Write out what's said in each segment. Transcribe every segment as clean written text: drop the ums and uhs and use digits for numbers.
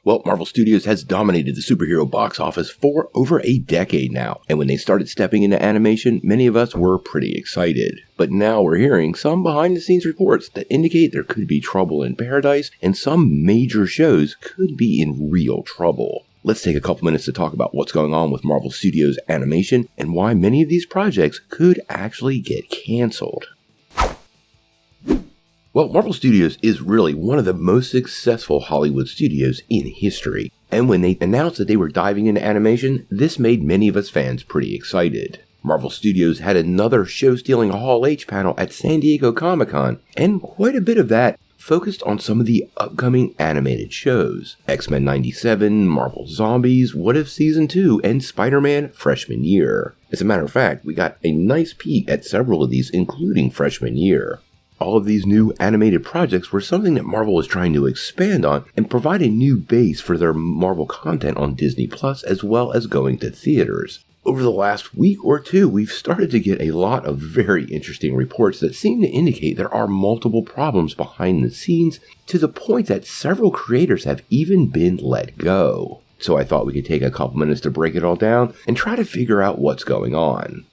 Well, Marvel Studios has dominated the superhero box office for over a decade now, and when they started stepping into animation, many of us were pretty excited. But now we're hearing some behind-the-scenes reports that indicate there could be trouble in paradise, and some major shows could be in real trouble. Let's take a couple minutes to talk about what's going on with Marvel Studios animation, and why many of these projects could actually get cancelled. Well, Marvel Studios is really one of the most successful Hollywood studios in history, and when they announced that they were diving into animation, this made many of us fans pretty excited. Marvel Studios had another show-stealing Hall H panel at San Diego Comic-Con, and quite a bit of that focused on some of the upcoming animated shows. X-Men 97, Marvel Zombies, What If Season 2, and Spiderman Freshman Year. As a matter of fact, we got a nice peek at several of these, including Freshman Year. All of these new animated projects were something that Marvel was trying to expand on and provide a new base for their Marvel content on Disney Plus, as well as going to theaters. Over the last week or two, we've started to get a lot of very interesting reports that seem to indicate there are multiple problems behind the scenes, to the point that several creators have even been let go. So I thought we could take a couple minutes to break it all down and try to figure out what's going on.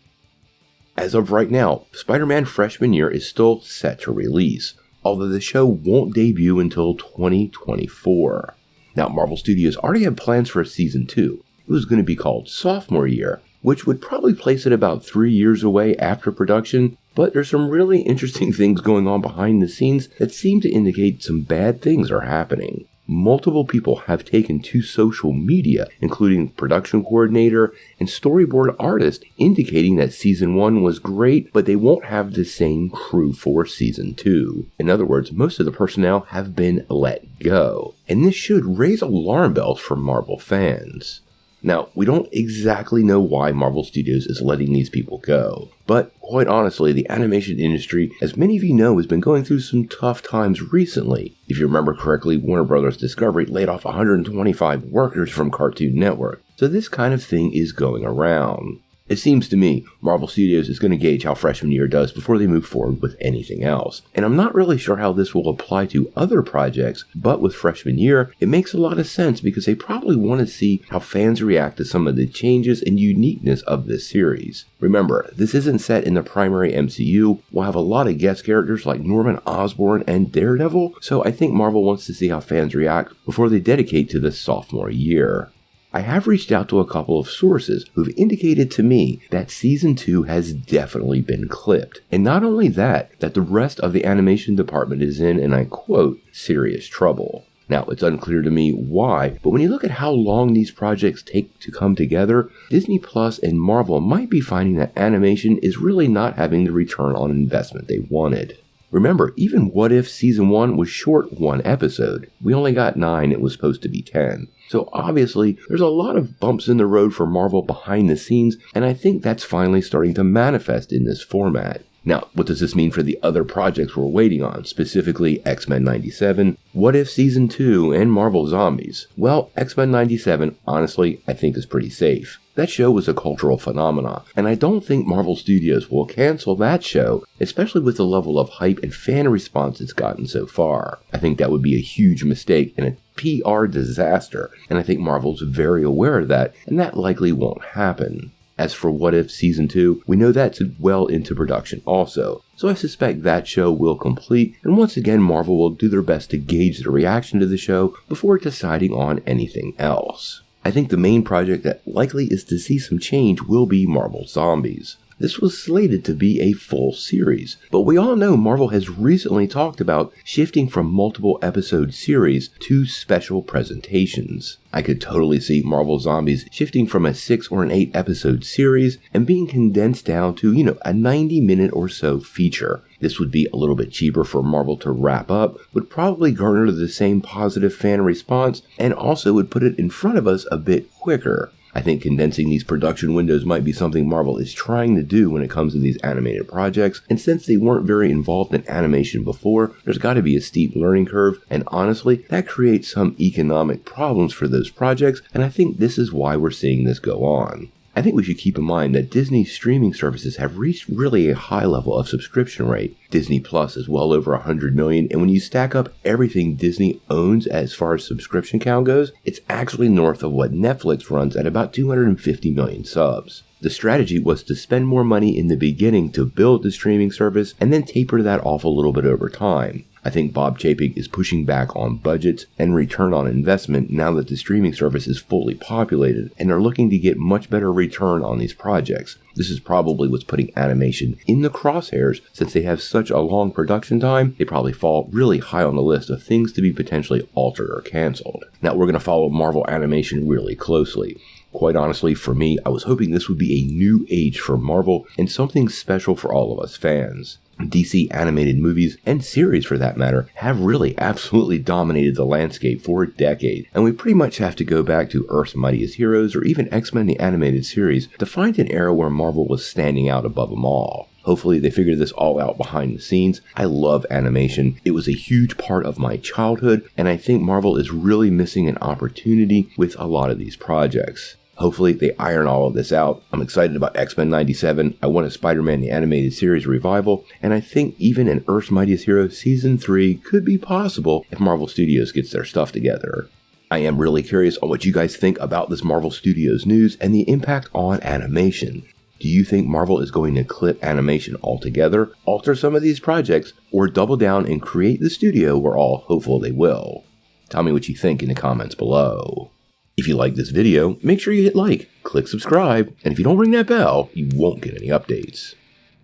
As of right now, Spider-Man Freshman Year is still set to release, although the show won't debut until 2024. Now, Marvel Studios already had plans for a Season 2. It was going to be called Sophomore Year, which would probably place it about 3 years away after production, but there's some really interesting things going on behind the scenes that seem to indicate some bad things are happening. Multiple people have taken to social media, including production coordinator and storyboard artist, indicating that Season 1 was great, but they won't have the same crew for Season 2. In other words, most of the personnel have been let go, and this should raise alarm bells for Marvel fans. Now, we don't exactly know why Marvel Studios is letting these people go, but quite honestly, the animation industry, as many of you know, has been going through some tough times recently. If you remember correctly, Warner Bros. Discovery laid off 125 workers from Cartoon Network, so this kind of thing is going around. It seems to me Marvel Studios is going to gauge how Freshman Year does before they move forward with anything else. And I'm not really sure how this will apply to other projects, but with Freshman Year, it makes a lot of sense because they probably want to see how fans react to some of the changes and uniqueness of this series. Remember, this isn't set in the primary MCU. We'll have a lot of guest characters like Norman Osborn and Daredevil, so I think Marvel wants to see how fans react before they dedicate to the sophomore year. I have reached out to a couple of sources who've indicated to me that Season 2 has definitely been clipped. And not only that the rest of the animation department is in, and I quote, serious trouble. Now, it's unclear to me why, but when you look at how long these projects take to come together, Disney Plus and Marvel might be finding that animation is really not having the return on investment they wanted. Remember, even What If Season 1 was short 1 episode. We only got 9, it was supposed to be 10. So obviously, there's a lot of bumps in the road for Marvel behind the scenes, and I think that's finally starting to manifest in this format. Now, what does this mean for the other projects we're waiting on, specifically X-Men 97, What If Season 2, and Marvel Zombies? Well, X-Men 97, honestly, I think is pretty safe. That show was a cultural phenomenon, and I don't think Marvel Studios will cancel that show, especially with the level of hype and fan response it's gotten so far. I think that would be a huge mistake and a PR disaster, and I think Marvel's very aware of that, and that likely won't happen. As for What If Season 2, we know that's well into production also, so I suspect that show will complete, and once again Marvel will do their best to gauge the reaction to the show before deciding on anything else. I think the main project that likely is to see some change will be Marvel Zombies. This was slated to be a full series, but we all know Marvel has recently talked about shifting from multiple episode series to special presentations. I could totally see Marvel Zombies shifting from a 6 or an 8 episode series and being condensed down to, a 90-minute or so feature. This would be a little bit cheaper for Marvel to wrap up, would probably garner the same positive fan response, and also would put it in front of us a bit quicker. I think condensing these production windows might be something Marvel is trying to do when it comes to these animated projects, and since they weren't very involved in animation before, there's got to be a steep learning curve, and honestly, that creates some economic problems for those projects, and I think this is why we're seeing this go on. I think we should keep in mind that Disney's streaming services have reached really a high level of subscription rate. Disney Plus is well over 100 million, and when you stack up everything Disney owns as far as subscription count goes, it's actually north of what Netflix runs at about 250 million subs. The strategy was to spend more money in the beginning to build the streaming service and then taper that off a little bit over time. I think Bob Chapek is pushing back on budgets and return on investment now that the streaming service is fully populated, and they're looking to get much better return on these projects. This is probably what's putting animation in the crosshairs. Since they have such a long production time, they probably fall really high on the list of things to be potentially altered or canceled. Now we're going to follow Marvel animation really closely. Quite honestly, for me, I was hoping this would be a new age for Marvel and something special for all of us fans. DC animated movies, and series for that matter, have really absolutely dominated the landscape for a decade, and we pretty much have to go back to Earth's Mightiest Heroes or even X-Men the Animated Series to find an era where Marvel was standing out above them all. Hopefully they figure this all out behind the scenes. I love animation. It was a huge part of my childhood, and I think Marvel is really missing an opportunity with a lot of these projects. Hopefully they iron all of this out. I'm excited about X-Men 97. I want a Spider-Man the Animated Series revival, and I think even an Earth's Mightiest Heroes Season 3 could be possible if Marvel Studios gets their stuff together. I am really curious on what you guys think about this Marvel Studios news and the impact on animation. Do you think Marvel is going to clip animation altogether, alter some of these projects, or double down and create the studio we're all hopeful they will? Tell me what you think in the comments below. If you like this video, make sure you hit like, click subscribe, and if you don't ring that bell, you won't get any updates.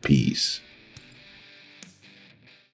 Peace.